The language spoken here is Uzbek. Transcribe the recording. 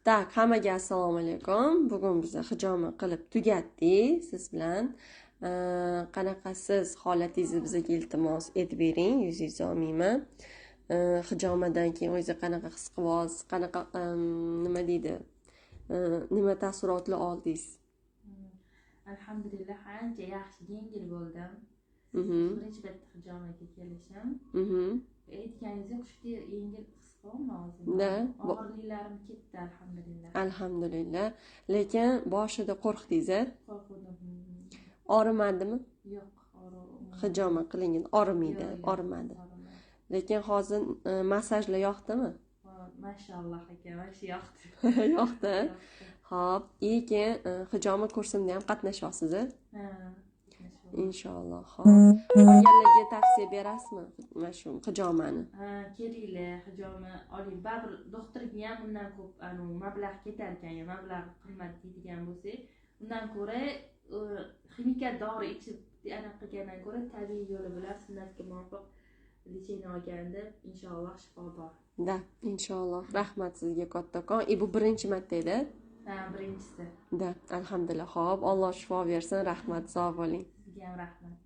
Tak, hammaga assalomu alaykum. Bugun biz hijoma qilib tugatdik siz bilan. Qanaqasiz holatingizni bizga iltimos etib bering, yuzingizni olmayman. Hijomadan keyin o'zingizni qanaqa his qilyapsiz? Qanaqa nima deydi? Nima taassurotlar oldingiz? Alhamdulillah ancha yaxshi, yengil bo'ldim. Birinchi marta hijomaga kelishim. Aytganingizdek juda yengil his qilaman o'zimni. Og'irliklarim ketdi alhamdulillah. Alhamdulillah. Lekin boshida qo'rqdingiz-a? Qo'rqdim. Og'rimadimi? Yo'q, og'rimadi. Hijoma qilingan og'rimadi. Lekin hozir massajlar yoqdimi? Mashalloh aka, mana shu yoqdi. Yoqdi. Xo'p, keyin hijoma kursimda ham qatnashyapsiz-a? Ha. Inshaalloh. Xo'p. Qolganlarga tavsiya berasizmi mana shu hijomani? Ha, kelinglar, hijoma oling. Baribir doktorga ham undan ko'p mablag' ketar ekan, mablag' qimmat deydigan bo'lsak, undan ko'ra ximika dori ichib anaqa qilgandan ko'ra tabiiy yo'li bilan sunnatga muvofiq lecheniya olganda inshaalloh shifo bor. Da, inshaalloh. Rahmat sizga kattakon. Bu birinchi marta edi. Ha, birinchisi. Da, alhamdulillah. Xo'p, Alloh shifo bersin. Rahmat, sog' bo'ling. Sizga ham rahmat.